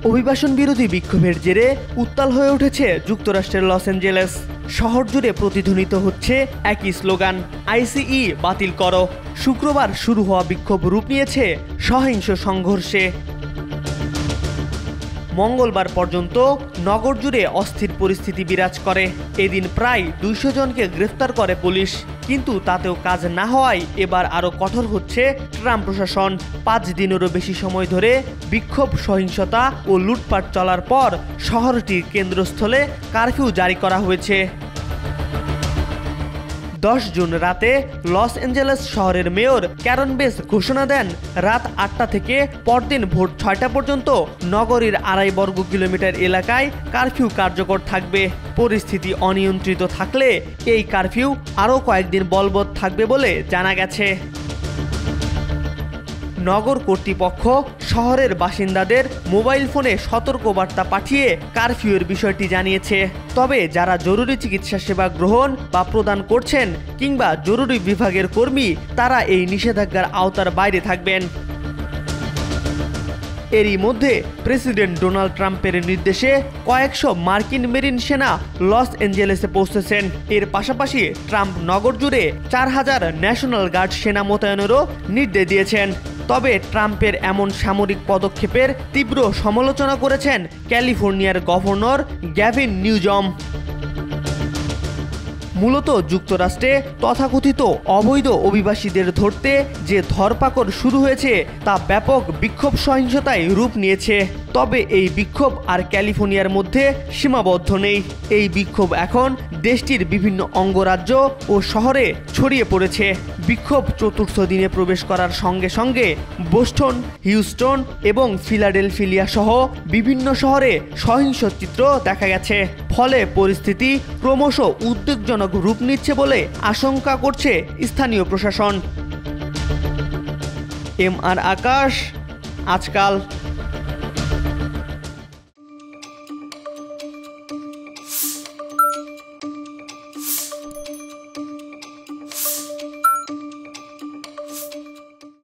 অভিবাসন বিরোধী বিক্ষোভের জেরে উত্তাল হয়ে উঠেছে যুক্তরাষ্ট্রের লস অ্যাঞ্জেলেস। শহর জুড়ে প্রতিধ্বনিত হচ্ছে একই স্লোগান, আইসিই বাতিল করো। শুক্রবার শুরু হওয়া বিক্ষোভ রূপ নিয়েছে সহিংস সংঘর্ষে। মঙ্গলবার পর্যন্ত নগর জুড়ে অস্থির পরিস্থিতি বিরাজ করে। এদিন প্রায় 200 জনকে গ্রেফতার করে পুলিশ, কিন্তু তাতেও কাজ না হওয়ায় এবার আরও কঠোর হচ্ছে ট্রাম্প প্রশাসন। 5 দিনেরও বেশি সময় ধরে বিক্ষোভ, সহিংসতা ও লুটপাট চলার পর শহরটির কেন্দ্রস্থলে কারফিউ জারি করা হয়েছে। 10 জুন রাতে লস অ্যাঞ্জেলেস শহরের মেয়র ক্যারন বেস ঘোষণা দেন, রাত 8টা থেকে পরদিন ভোর 6টা পর্যন্ত নগরীর 2.5 বর্গ কিলোমিটার এলাকায় কারফিউ কার্যকর থাকবে। পরিস্থিতি অনিয়ন্ত্রিত থাকলে এই কারফিউ আরও কয়েকদিন বলবৎ থাকবে বলে জানা গেছে। নগর কর্তৃপক্ষ শহরের বাসিন্দাদের মোবাইল ফোনে সতর্কবার্তা পাঠিয়ে কারফিউয়ের বিষয়টি জানিয়েছে। তবে যারা জরুরি চিকিৎসা সেবা গ্রহণ বা প্রদান করছেন কিংবা জরুরি বিভাগের কর্মী, তারা এই নিষেধাজ্ঞার আওতার বাইরে থাকবেন। এরই মধ্যে প্রেসিডেন্ট ডোনাল্ড ট্রাম্পের নির্দেশে কয়েকশো মার্কিন মেরিন সেনা লস অ্যাঞ্জেলেসে পৌঁছেছেন। এর পাশাপাশি ট্রাম্প নগর জুড়ে 4000 ন্যাশনাল গার্ড সেনা মোতায়েনেরও নির্দেশ দিয়েছেন। তবে ট্রাম্পের এমন সামরিক পদক্ষেপের তীব্র সমালোচনা করেছেন ক্যালিফোর্নিয়ার গভর্নর গ্যাভিন নিউজম। মূলত যুক্তরাষ্ট্রে তথাকথিত অবৈধ অভিবাসীদের ধরতে যে ধরপাকড় শুরু হয়েছে তা ব্যাপক বিক্ষোভ সহিংসতায় রূপ নিয়েছে। তবে এই বিক্ষোভ আর ক্যালিফোর্নিয়ার মধ্যে সীমাবদ্ধ নেই। এই বিক্ষোভ এখন দেশটির বিভিন্ন অঙ্গরাজ্য ও শহরে ছড়িয়ে পড়েছে। বিক্ষোভ চতুর্থ দিনে প্রবেশ করার সঙ্গে সঙ্গে বোস্টন, হিউস্টন এবং ফিলাডেলফিয়া সহ বিভিন্ন শহরে সহিংস চিত্র দেখা গেছে। ফলে পরিস্থিতি ক্রমশ উদ্বেগজনক রূপ নিচ্ছে বলে আশঙ্কা করছে স্থানীয় প্রশাসন। এম আর আকাশ, আজকাল।